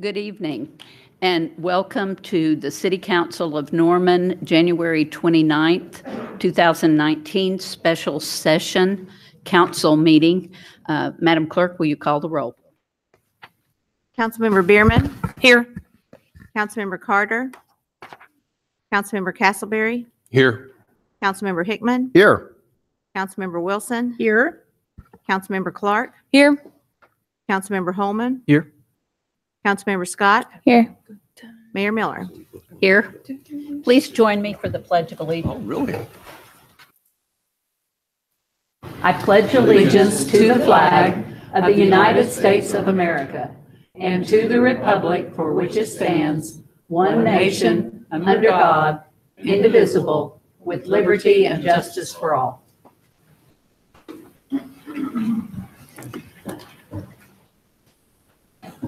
Good evening, and welcome to the City Council of Norman, January 29th, 2019 special session council meeting. Madam Clerk, will you call the roll? Councilmember Bierman. Here. Councilmember Carter. Councilmember Castleberry. Here. Councilmember Hickman. Here. Councilmember Wilson. Here. Councilmember Clark. Here. Councilmember Holman. Here. Councilmember Scott. Here. Mayor Miller. Here. Please join me for the Pledge of Allegiance. Oh, really? I pledge allegiance to the flag of the United States of America and to the republic for which it stands, one nation, under God, indivisible, with liberty and justice for all.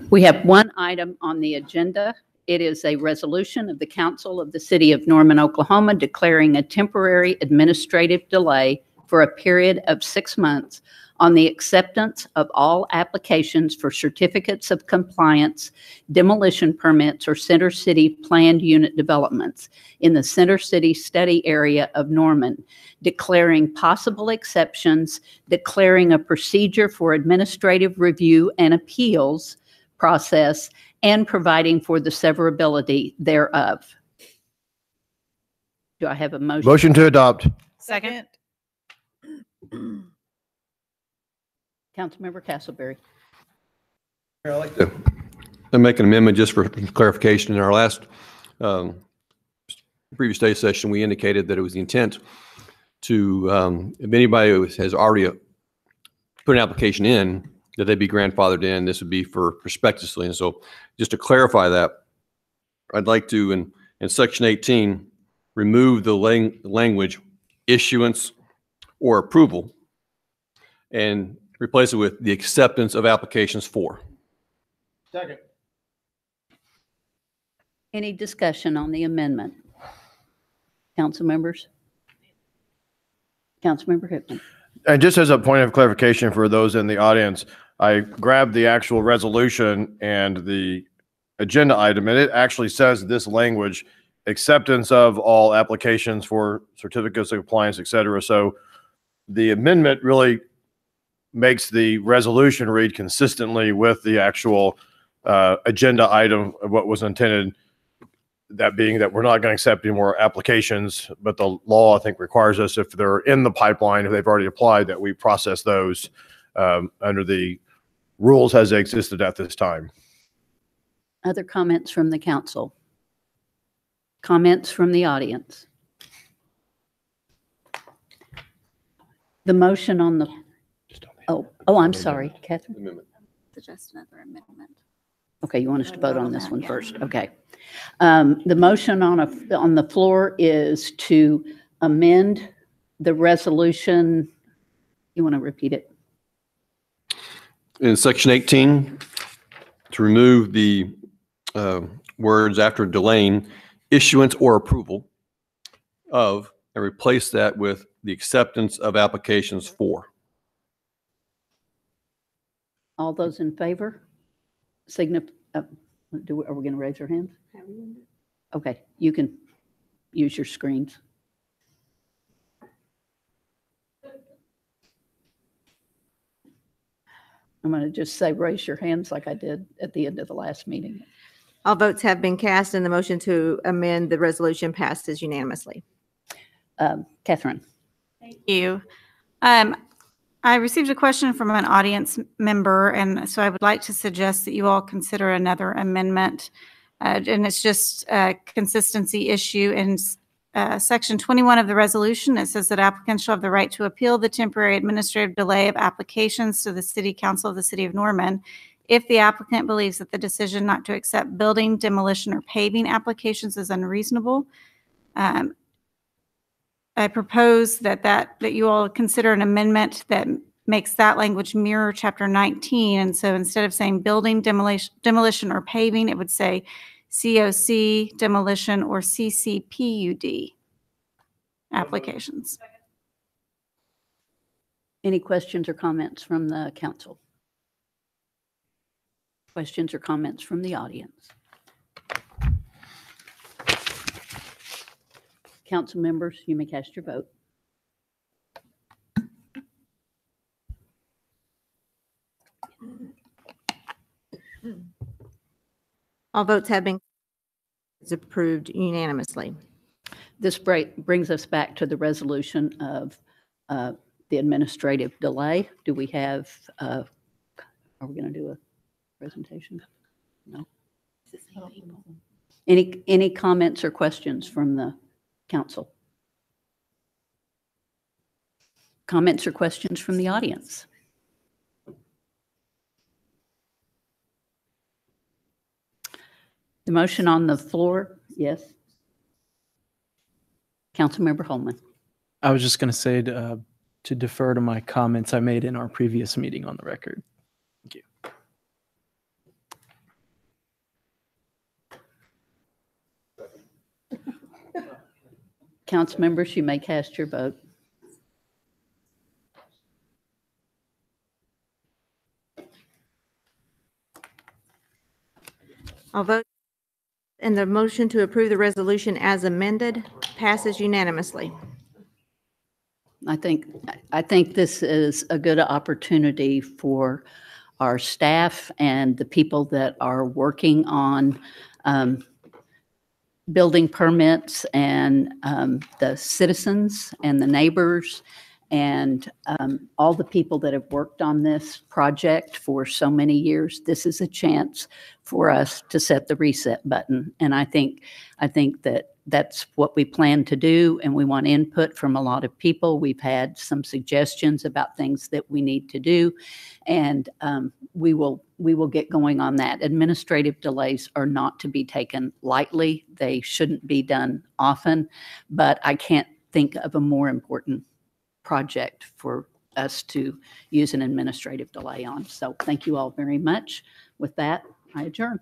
We have one item on the agenda. It is a resolution of the Council of the City of Norman, Oklahoma, declaring a temporary administrative delay for a period of 6 months on the acceptance of all applications for certificates of compliance, demolition permits, or Center City planned unit developments in the Center City study area of Norman, declaring possible exceptions, declaring a procedure for administrative review and appeals process, and providing for the severability thereof. Do I have a motion? Motion to adopt. Second. Councilmember Castleberry. I'd like to make an amendment just for clarification. In our last previous study session, we indicated that it was the intent to, if anybody has already put an application in, that they'd be grandfathered in. This would be for prospectively. And so just to clarify that, I'd like to, in section 18, remove the language issuance or approval and replace it with the acceptance of applications for. Second. Any discussion on the amendment? Council members? Councilmember Hickman. And just as a point of clarification for those in the audience, I grabbed the actual resolution and the agenda item, and it actually says this language, acceptance of all applications for certificates of compliance, et cetera. So the amendment really makes the resolution read consistently with the actual agenda item of what was intended, that being that we're not going to accept any more applications, but the law, I think, requires us, if they're in the pipeline, if they've already applied, that we process those under the rules as they existed at this time. Other comments from the council? Comments from the audience? The motion on the, oh, I'm sorry, Catherine. Amendment. Suggest another amendment. Okay, you want us to vote on this one first? Okay. The motion on the floor is to amend the resolution. You want to repeat it? In section 18, to remove the words after delaying issuance or approval of, and replace that with the acceptance of applications for. All those in favor? Are we going to raise our hands? Okay, you can use your screens. I'm going to just say raise your hands like I did at the end of the last meeting. All votes have been cast and the motion to amend the resolution passes unanimously. Catherine. Thank you. I received a question from an audience member, and so I would like to suggest that you all consider another amendment. And it's just a consistency issue. In section 21 of the resolution, it says that applicants shall have the right to appeal the temporary administrative delay of applications to the City Council of the City of Norman if the applicant believes that the decision not to accept building, demolition, or paving applications is unreasonable. I propose that you all consider an amendment that makes that language mirror Chapter 19. And so instead of saying building, demolition, or paving, it would say COC, demolition, or CCPUD applications. Any questions or comments from the council? Questions or comments from the audience? Council members, you may cast your vote. All votes have been approved unanimously. This brings us back to the resolution of the administrative delay. Do we have, are we going to do a presentation? No. Any comments or questions from the council? Comments or questions from the audience? The motion on the floor, yes. Councilmember Holman. I was just going to say to defer to my comments I made in our previous meeting on the record. Thank you. Council members, you may cast your vote. All vote, and the motion to approve the resolution as amended passes unanimously. I think this is a good opportunity for our staff and the people that are working on building permits and the citizens and the neighbors and all the people that have worked on this project for so many years. This is a chance for us to set the reset button. And I think that that's what we plan to do, and we want input from a lot of people. We've had some suggestions about things that we need to do, and we will get going on that. Administrative delays are not to be taken lightly. They shouldn't be done often, but I can't think of a more important project for us to use an administrative delay on. So thank you all very much. With that, I adjourn.